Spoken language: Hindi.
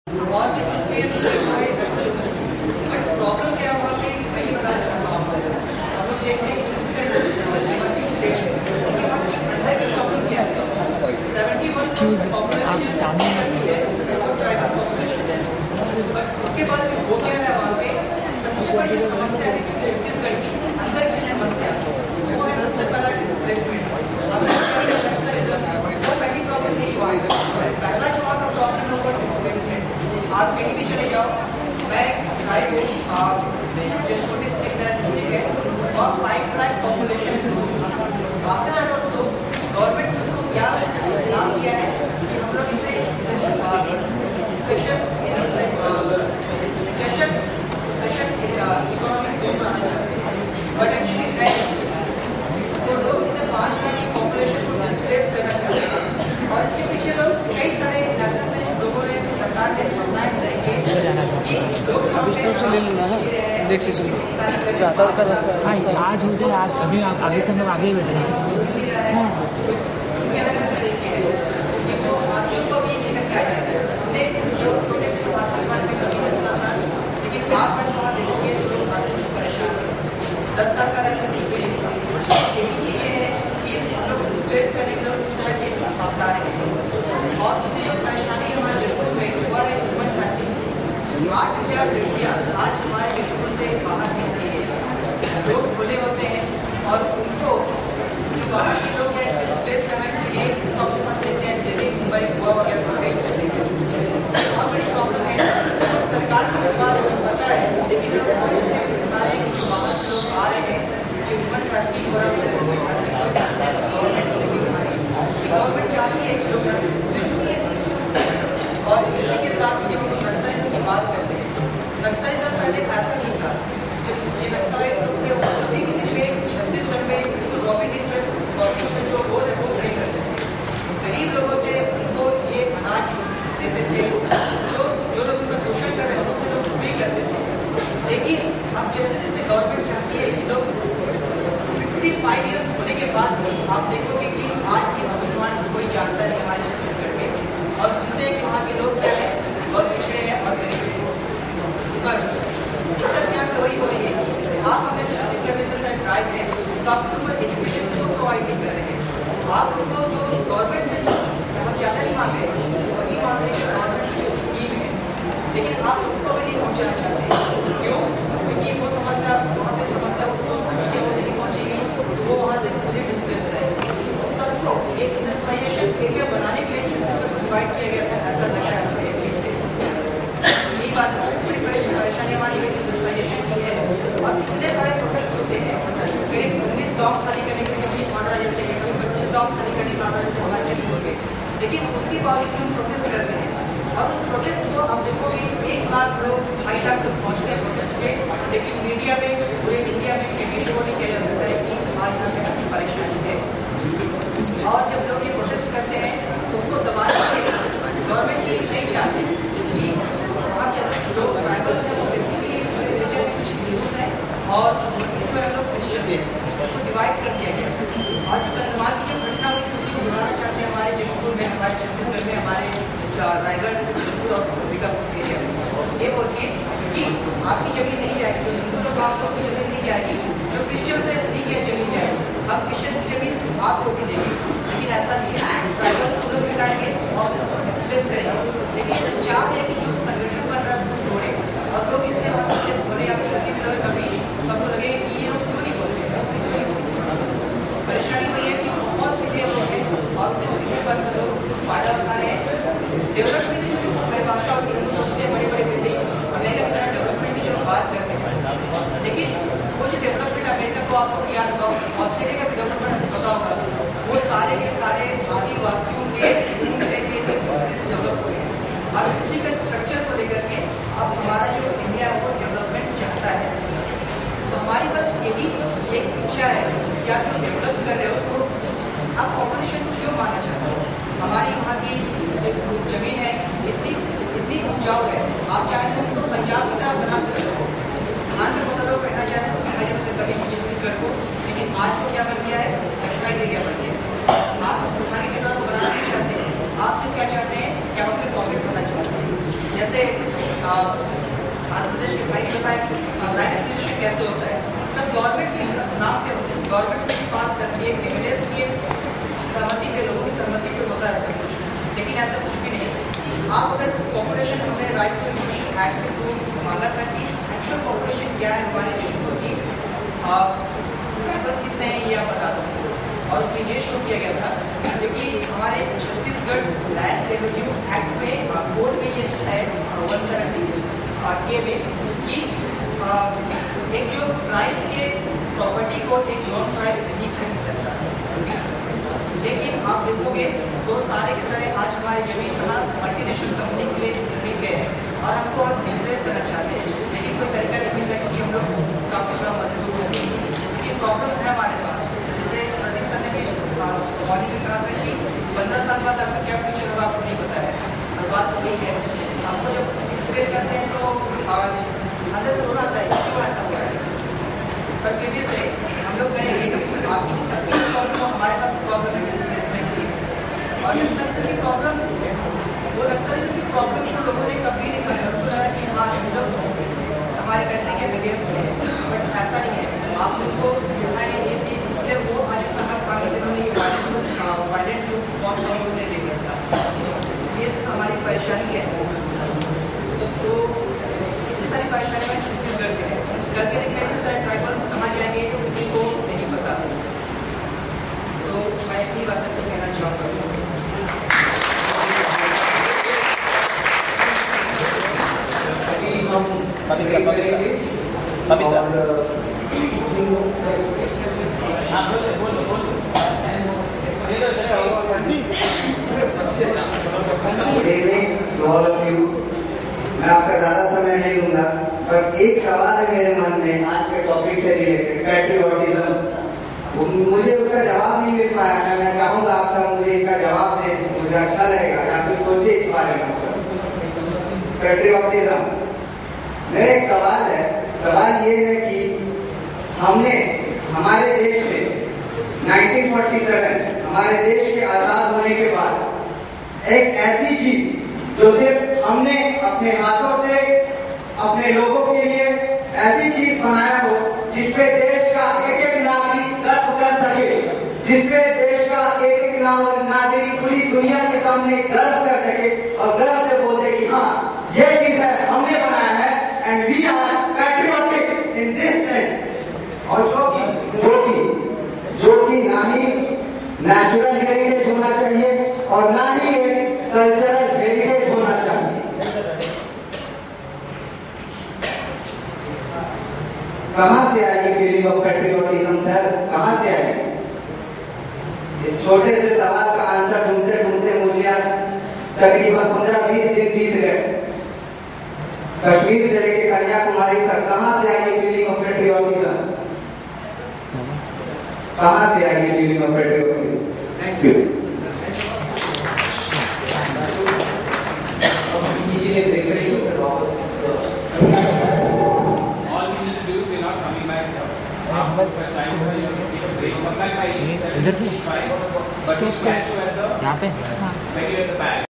और भी बट प्रॉब्लम क्या हुआ कि सही बता हम लोग देखते हैं अंदर की प्रॉब्लम क्या है। 70% आप सामने बट उसके बाद वो क्या है वहाँ पे सबसे बड़ी समस्या है कि छत्तीसगढ़ की अंदर की समस्या वो है सबसे पहला डिस्प्लेसमेंट। वो पहली प्रॉब्लम नहीं हुआ पहला जो वहाँ का प्रॉब्लम होगा डिस्प्लेसमेंट। आप कहीं भी चले जाओ, मैं जिसको डिस्ट्रिक्ट है और 5 lakh population after that also government ने उसको क्या नाम दिया है कि हम लोग इसे स्पेशल इकोनॉमिक जोन बनाना चाहते हैं। बट एक्चुअली है तो लोग इतने 5 लाख की पॉपुलेशन को डिस्प्लेस करना चाहते हैं और इसके पीछे लोग कई सारे ऐसे लोगों ने सरकार ने प्रोत्साहित करेंगे कि लोग इस तरफ से ले लेना है नेक्स्ट सेशन में आज हो जाए। आज अभी आप आगे से हम लोग आगे बैठे हैं। आज हमारे जयपुर से बाहर निकली है, लोग खुले होते हैं और उनको जो बाहर के लोग हैं डिस्प्लेस करने के लिए अपने पास लेते हैं दिल्ली, मुंबई, गोवा वगैरह भेज देते हैं। बहुत बड़ी प्रॉब्लम है। सरकार को इस बात को पता है लेकिन लोग बता रहे हैं कि जो बाहर से लोग आ रहे हैं जो ह्यूमन ट्रैफिकिंग हो रहा है गवर्नमेंट चाहती है और इसी के साथ जब हम नक्सलिज्म की बात करते हैं, नक्सलिज्म पहले ऐसा नहीं था। जब ये नक्सलाइट लोग थे वो सभी के दिन में छत्तीसगढ़ में गवर्नमेंट का जो रोल है वो प्ले करते थे। गरीब लोग थे उनको ये अनाज देते थे, जो लोग उनका शोषण कर रहे हैं उनसे लोग भी करते थे। लेकिन अब जैसे जैसे गवर्नमेंट चाहती है कि लोग 65 ईयर्स होने के बाद भी आप देखोगे कि आज के नौजवान कोई जानता नहीं हमारे छत्तीसगढ़ में और सुनते हैं कि वहाँ के लोग क्या है बहुत पिछड़े हैं और गरीब हैं। पर यहाँ पे वही है कि आप अगर छत्तीसगढ़ में 10% ट्राइब है तो आप उनको एजुकेशन को प्रोवाइड नहीं कर रहे हैं। आप उनको जो गवर्नमेंट से बहुत ज़्यादा नहीं मांग रहे वही मांग रहे हैं गवर्नमेंट की स्कीम है, लेकिन आप उसको भी नहीं पहुँचाना चाहते। क्यों? क्योंकि वो समस्या वहाँ पे समस्या वो नहीं पहुँचेगी तो वो वहाँ से खुद ही डिस्प्लेस रहेगा। उस सबको एक इंडस्ट्रियलाइजेशन एरिया बनाने के लिए छत्तीसगढ़ को डिवाइड किया गया था, ऐसा लग रहा है। यही बात है, बड़ी बड़ी परेशानी हमारी इंडस्ट्रियलाइजेशन की है और इतने सारे प्रोटेस्ट होते हैं। करीब 19 गाँव खाली करने के लिए कभी ऑर्डर आ जाते हैं, कभी 25 गाँव खाली करने का ऑर्डर जाते हैं हमारे जयपुर के, लेकिन उसके बावजूद हम प्रोटेस्ट करते हैं। और उस प्रोटेस्ट को आप देखोगे 1 लाख लोग 2.5 लाख लोग पहुँचते हैं प्रोटेस्ट पे, लेकिन मीडिया में पूरे इंडिया में कभी शो नहीं किया जा सकता है कि आज यहाँ पे ऐसी परेशानी है। और जब लोग ये प्रोटेस्ट करते हैं तो उसको दबाने के लिए गवर्नमेंट ये नहीं चाहते कि वहाँ ज़्यादा लोग ट्राइबल हैं वो बेसिकली रिलीजन में कुछ हिंदूज हैं और मुस्लिम में लोग क्रिश्चियन हैं, उसको डिवाइड कर दिया गया। और जो कल की जो घटना हुई उसी को दोहराना चाहते हैं हमारे जयपुर में, हमारे छत्तीसगढ़ में, हमारे रायगढ़, जयपुर और अंबिकापुर एरिया में। ये बोल के कि आपकी जमीन नहीं जाएगी, जो हिंदू लोग आप लोग की जमीन नहीं जाएगी, जो क्रिश्चियन है उन्हीं की जमीन जाएगी, अब क्रिश्चियन की जमीन आपको भी देगी। लेकिन ऐसा नहीं है, ट्राइबल को लोग मिटाएंगे और सबको डिस्प्लेस करेंगे। लेकिन चाह है कि जो संगठन बन रहा है उसको तोड़े और लोग इतने बोले आप कभी सबको लगे कि ये लोग क्यों नहीं बोलते, परेशानी वही है कि बहुत सीधे लोग हैं और सीधे बनकर लोग फायदा उठा रहे हैं। डेवलपमेंट की जो परिभाषा होती है वो सोचते हैं बड़े बड़े बिल्डिंग अमेरिका की तरह डेवलपमेंट की जो बात करते हैं, लेकिन वो जो डेवलपमेंट अमेरिका को आपको याद होगा, ऑस्ट्रेलिया का डेवलपमेंट पता होगा, वो सारे के सारे आदिवासियों के डेवलप हुए हैं। और इसी के स्ट्रक्चर को लेकर के अब हमारा जो इंडिया है वो डेवलपमेंट चाहता है। तो हमारी बस यही एक इच्छा है कि आप जो डेवलप कर रहे हो तो आप पॉपुलेशन को क्यों मारना चाहते हो। हमारी वहाँ की जमीन है इतनी उपजाऊ है, आप चाहें तो उसको पंजाब की तरह बना सकते हो। आंध्र प्रदेश को कहना चाहें तो कहा जाता है कभी छत्तीसगढ़ को, लेकिन आज को क्या बन गया है, नक्सलाइट एरिया बन गया है। आप उस आगे की तरह बनाना नहीं चाहते, आप सिर्फ क्या चाहते हैं कि आप अपने प्रॉफिट करना चाहते हैं। जैसे जैसे आंध्र प्रदेश के भाई ने बताया कि लैंड एक्विजिशन कैसे होता है, सब गवर्नमेंट के नाम से होते हैं, गवर्नमेंट के पास करती है, विलेज की सहमति के लोगों की सहमति पे होता है सब कुछ, लेकिन ऐसा कुछ भी नहीं है। आप अगर पॉपुलेशन, हमने राइट टू इन्फॉर्मेशन एक्ट के थ्रू मांगा था कि एक्चुअल पॉपुलेशन क्या है हमारे देश में, कि पीपल्स कितने हैं ये आप बता दो, और उसमें ये शो किया गया था क्योंकि हमारे छत्तीसगढ़ लैंड रेवेन्यू एक्ट में कोड में ये है 170 के में कि एक जो ट्राइब के प्रॉपर्टी को एक नॉन ट्राइब नहीं खरीद सकता, लेकिन आप देखोगे तो सारे के सारे आज हमारी जमीन यहाँ मल्टीनेशनल कंपनी के लिए बिक गए हैं और हमको आज बिजनेस करना चाहते हैं, लेकिन कोई तरीका नहीं मिल रहा क्योंकि हम लोग काफ़ी कम मजबूत हैं, लेकिन प्रॉब्लम है हमारे पास। जैसे प्रदीप सर ने भी मॉर्निंग में कहा था कि 15 साल बाद आपका क्या फ्यूचर होगा आपको नहीं पता है, और बात तो वही है। हमको जब एक्सप्लेन करते हैं तो अंदर से रोना आता है क्यों ऐसा हुआ है, पर फिर भी से हम लोग कहेंगे आपकी सबकी प्रॉब्लम हमारे पास प्रॉब्लम है डिस्प्लेसमेंट की, और नक्सलिज्म की प्रॉब्लम, वो नक्सलिज्म की प्रॉब्लम को लोगों ने कभी नहीं समझा, उनको लगा कि हाँ हम लोग हमारे कंट्री के विदेश में है, बट ऐसा नहीं है। आप लोग को सुविधा नहीं दी थी, इसलिए वो आज समझ पा गए जिन्होंने ये वायलेंट ग्रुप फॉर्म उन्होंने ले लिया था, ये हमारी परेशानी है। तो इस सारी परेशानी में छत्तीसगढ़ से है, करके देखने में सारे ट्राइबल्स कहाँ जाएंगे किसी को नहीं पता, तो मैं इतनी बात आपको कहना चाहूँगा। मैं आपका ज्यादा समय नहीं लूंगा, बस एक सवाल है मेरे मन में आज के टॉपिक से रिलेटेड, पैट्रियोटिज्म। मुझे उसका जवाब नहीं मिल पाया, मैं चाहूंगा आप सब मुझे इसका जवाब दें, मुझे अच्छा लगेगा, या फिर सोचिए इस बारे में सर। पैट्रियोटिज्म, मेरा एक सवाल है, सवाल ये है कि हमने हमारे देश में 1947 हमारे देश के आजाद होने के बाद एक ऐसी चीज जो सिर्फ हमने अपने हाथों से अपने लोगों के लिए ऐसी चीज बनाया हो जिसपे देश का एक एक नागरिक गर्व कर सके, जिसपे देश का एक एक नागरिक पूरी दुनिया के सामने गर्व कर सके और गर्व से बोलते कि हाँ ये चीज है हमने बनाया है, and we are patriotic in this sense. और जो कि ना ही नेचुरल हेरिटेज होना चाहिए और ना ही कल्चरल हेरिटेज होना चाहिए। कहां से आएगी फीलिंग ऑफ पैट्रियोटिज्म सर, कहां से आएगी? इस छोटे से सवाल का आंसर ढूंढते ढूंढते मुझे आज तकरीबन 15-20 दिन बीत गए। कश्मीर से लेकर कन्याकुमारी तक कहां से आएगी फीलिंग ऑफ पैट्रियोटिज्म, कहां से आएगी feeling of patriotism? Thank you. इधर से स्टॉप कर यहाँ पे।